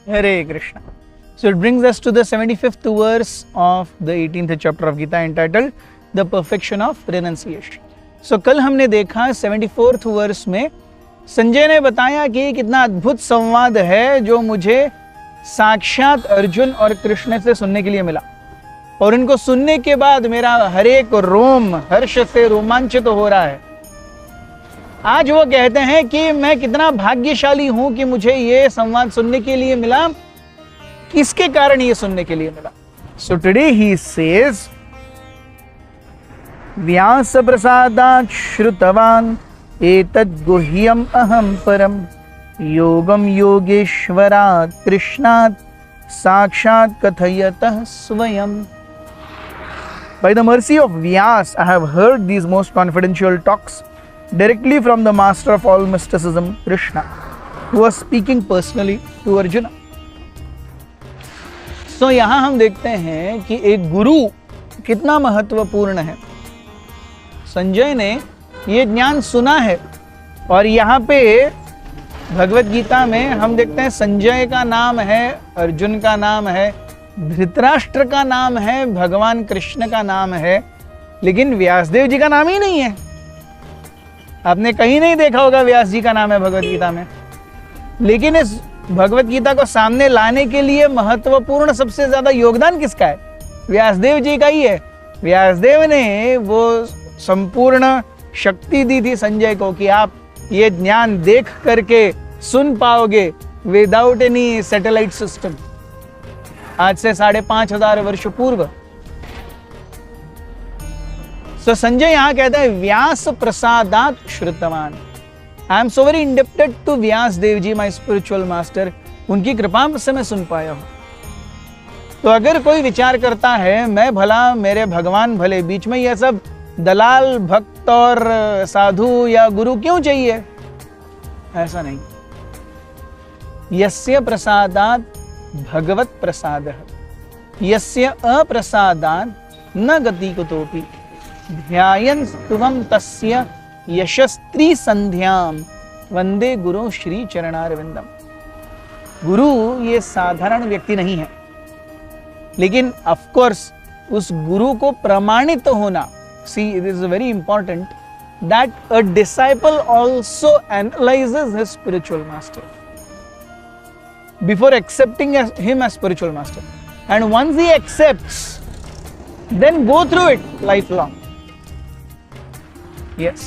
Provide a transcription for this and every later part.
Hare Krishna. So it brings us to the 75th verse of the 18th chapter of Gita entitled The Perfection of Renunciation. So कल हमने देखा 74th verse में संजय ने बताया कि कितना अद्भुत संवाद है जो मुझे साक्षात अर्जुन और कृष्ण से सुनने के लिए मिला, और इनको सुनने के बाद मेरा हर एक रोम हर्ष से रोमांचित हो रहा है। आज वो कहते हैं कि मैं कितना भाग्यशाली हूं कि मुझे ये संवाद सुनने के लिए मिला। किसके कारण ये सुनने के लिए मिला? सो टुडे ही सेज व्यास प्रसादात् श्रुतवान एतद् गुह्यम् अहं परम योगम योगेश्वरात् कृष्णात् साक्षात् कथयतः स्वयं। By the mercy of Vyas, I have heard these most confidential talks directly from the master of all mysticism, Krishna, who was speaking personally to Arjuna. So यहाँ हम देखते हैं कि एक गुरु कितना महत्वपूर्ण है। संजय ने ये ज्ञान सुना है, और यहाँ पे भगवत गीता में हम देखते हैं संजय का नाम है, अर्जुन का नाम है, धृतराष्ट्र का नाम है, भगवान कृष्ण का नाम है, लेकिन व्यासदेव जी का नाम ही नहीं है। आपने कहीं नहीं देखा होगा व्यास जी का नाम है भगवत गीता में। लेकिन इस भगवत गीता को सामने लाने के लिए महत्वपूर्ण सबसे ज्यादा योगदान किसका है? व्यासदेव जी का ही है। व्यासदेव ने वो संपूर्ण शक्ति दी थी संजय को कि आप ये ज्ञान देख करके सुन पाओगे विदाउट एनी सैटेलाइट सिस्टम, आज से 5,500 वर्ष पूर्व। तो संजय यहां कहता है व्यास प्रसादात् श्रुतवान। I am so very indebted to Vyas Dev ji, my spiritual master. उनकी कृपा से मैं सुन पाया हूं। तो अगर कोई विचार करता है मैं भला मेरे भगवान भले, बीच में यह सब दलाल भक्त और साधु या गुरु क्यों चाहिए? ऐसा नहीं। यस्य प्रसादात् भगवत प्रसादः यस्य अप्रसादात् न गति कुतोपि ध्यायन् स्तुवं तस्य यशस्त्री संध्याम वंदे गुरु श्री चरणारविंदम। गुरु ये साधारण व्यक्ति नहीं है, लेकिन ऑफ कोर्स उस गुरु को प्रमाणित होना। See, it is very important that a disciple also analyzes his spiritual master before accepting him as spiritual master. And once he accepts, then go through it lifelong. Yes.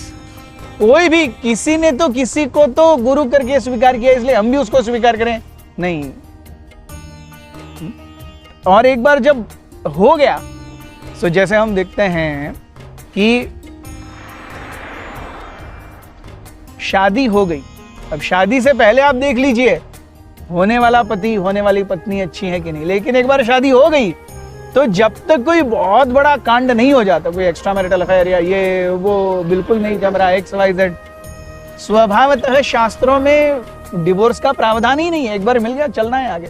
कोई भी किसी ने तो किसी को तो गुरु करके स्वीकार किया, इसलिए हम भी उसको स्वीकार करें नहीं। और एक बार जब हो गया, तो जैसे हम देखते हैं कि शादी हो गई। अब शादी से पहले आप देख लीजिए होने वाला पति होने वाली पत्नी अच्छी है कि नहीं, लेकिन एक बार शादी हो गई तो जब तक कोई बहुत बड़ा कांड नहीं हो जाता, कोई एक्स्ट्रा मैरिटल अफेयर या ये वो बिल्कुल नहीं जम रहा, XYZ, स्वभावतः शास्त्रों में डिवोर्स का प्रावधान ही नहीं है। एक बार मिल गया, चलना है आगे।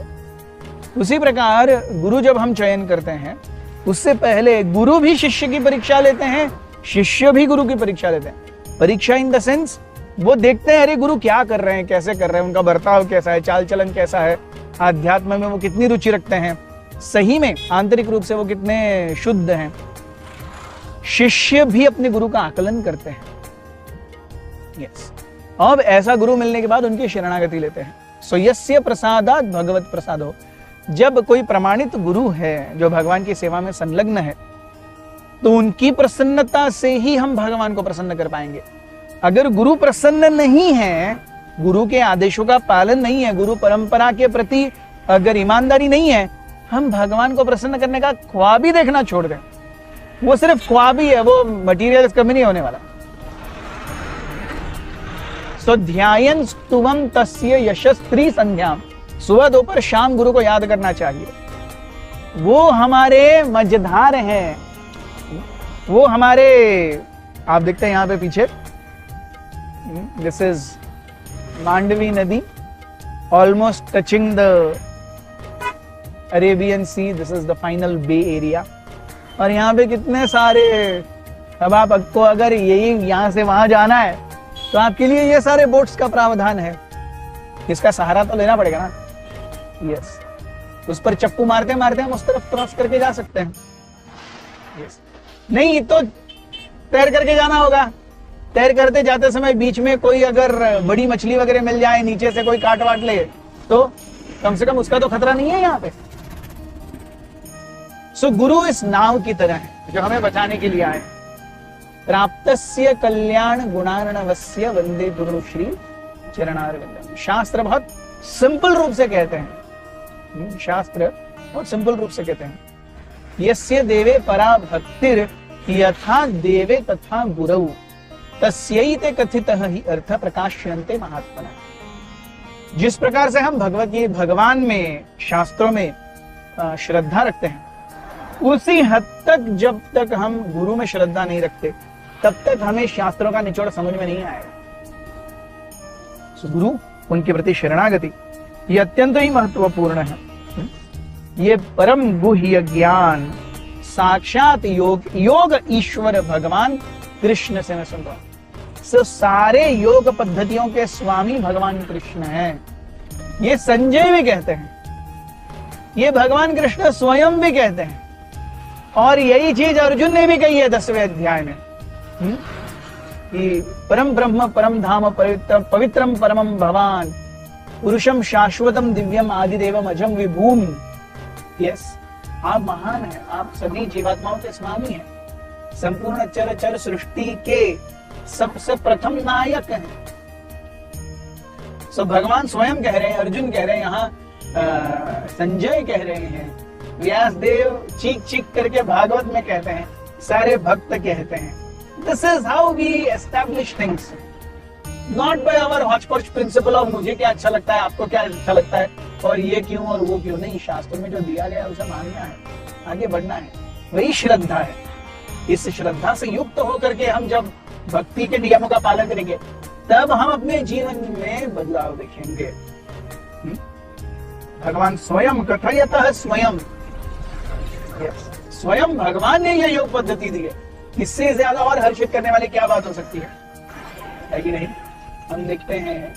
उसी प्रकार गुरु जब हम चयन करते हैं, उससे पहले गुरु भी शिष्य की परीक्षा लेते हैं, शिष्य भी गुरु की परीक्षा लेते हैं। परीक्षा इन द सेंस वो देखते हैं अरे गुरु क्या कर रहे हैं, कैसे कर रहे हैं, उनका बर्ताव कैसा है, चाल चलन कैसा है, आध्यात्म में वो कितनी रुचि रखते हैं, सही में आंतरिक रूप से वो कितने शुद्ध हैं। शिष्य भी अपने गुरु का आकलन करते हैं। यस। अब ऐसा गुरु मिलने के बाद उनकी शरणागति लेते हैं। सो यस्य प्रसादात् भगवत प्रसादो। जब कोई प्रमाणित गुरु है जो भगवान की सेवा में संलग्न है, तो उनकी प्रसन्नता से ही हम भगवान को प्रसन्न कर पाएंगे। अगर गुरु प्रसन्न नहीं है, गुरु के आदेशों का पालन नहीं है, गुरु परंपरा के प्रति अगर ईमानदारी नहीं है, हम भगवान को प्रसन्न करने का ख्वाब ही देखना छोड़ दें। वो सिर्फ ख्वाब ही है, वो मटीरियल कभी नहीं होने वाला। सो ध्यायन् स्तुवं तस्य यशस्त्री संध्याम। सुबह दोपहर शाम गुरु को याद करना चाहिए। वो हमारे मझधार हैं, वो हमारे, आप देखते हैं यहाँ पे पीछे, दिस इज मांडवी नदी, almost touching the Arabian sea. This is the final bay area. और यहाँ पे कितने सारे, अब आपको अगर यही यहाँ से वहां जाना है तो आपके लिए ये सारे बोट्स का प्रावधान है। इसका सहारा तो लेना पड़ेगा ना। यस, उस पर चप्पू मारते मारते हम उस तरफ क्रॉस करके जा सकते हैं। यस, नहीं तो तैर करके जाना होगा। तैर करते जाते समय बीच में कोई अगर बड़ी मछली वगैरह मिल जाए, नीचे से कोई काट वाट ले, तो कम से कम उसका तो खतरा नहीं है यहाँ पे। सो गुरु इस नाव की तरह है जो हमें बचाने के लिए आए। प्राप्तस्य कल्याण गुणार्णवस्य वंदे गुरु श्री चरणारविंदम। शास्त्र बहुत सिंपल रूप से कहते हैं, शास्त्र बहुत सिंपल रूप से कहते हैं, यस्य देवे परा भक्तिर यथा देवे तथा गुरु तस्यैते कथितः ही अर्थ प्रकाश्यन्ते महात्मना। जिस प्रकार से हम भगवान में, शास्त्रों में श्रद्धा रखते हैं, उसी हद तक जब तक हम गुरु में श्रद्धा नहीं रखते तब तक हमें शास्त्रों का निचोड़ समझ में नहीं आएगा। गुरु, उनके प्रति शरणागति, ये अत्यंत ही महत्वपूर्ण है। ये परम गुह्य ज्ञान, साक्षात योग, योग ईश्वर भगवान कृष्ण से मैं सुन रहा हूं। सो सारे योग पद्धतियों के स्वामी भगवान कृष्ण हैं। ये संजय भी कहते हैं, ये भगवान कृष्ण स्वयं भी कहते हैं, और यही चीज अर्जुन ने भी कही है 10वें अध्याय में कि परम ब्रह्म परम धाम पवित्रम परमम भवान पुरुषम शाश्वतम दिव्यम आदिदेवम अजम विभूम। यस, आप महान हैं, आप सभी जीवात्माओं के स्वामी हैं, संपूर्ण चर सृष्टि के सबसे प्रथम नायक हैं। सो भगवान स्वयं कह रहे हैं, अर्जुन कह रहे हैं, यहाँ संजय कह रहे हैं, व्यासदेव चीख चीख करके भागवत में कहते हैं, सारे भक्त कहते हैं। This is how we establish things, not by our hotchpotch principle of मुझे क्या अच्छा लगता है, आपको क्या अच्छा लगता है, और ये क्यों और वो क्यों। नहीं, शास्त्र में जो दिया गया है उसे मानना है, आगे बढ़ना है, वही श्रद्धा है। इस श्रद्धा से युक्त होकर के हम जब भक्ति के नियमों का पालन करेंगे तब हम अपने जीवन में बदलाव देखेंगे। भगवान स्वयं कथयतः स्वयं, स्वयं भगवान ने यह योग पद्धति दी है। इससे ज्यादा और हर्षित करने वाली क्या बात हो सकती है कि नहीं। हम देखते हैं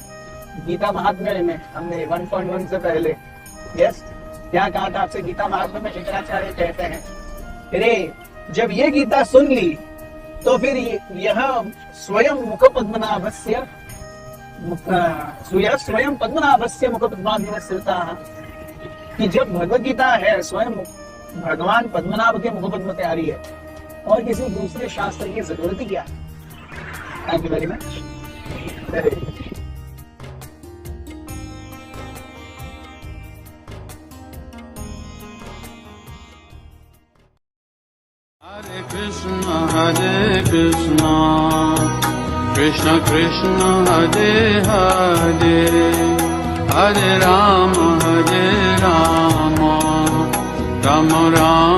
गीता महात्म्य में, हमने 1.1 से पहले यस क्या कहा था आपसे। गीता महात्म्य में शंकराचार्य कहते हैं, अरे जब ये गीता सुन ली तो फिर यह स्वयं मुख पद्मनाभस्य स्वयं पद्मनाभस्य मुख पद्माभिनश्रिता, कि जब भगवत गीता है स्वयं भगवान पद्मनाभ के मुख पद्म से आ रही है, और किसी दूसरे शास्त्र की जरूरत ही क्या है। Thank you very much. Hare Krishna Krishna Krishna Hare Hare, Hare Ram Ram Ram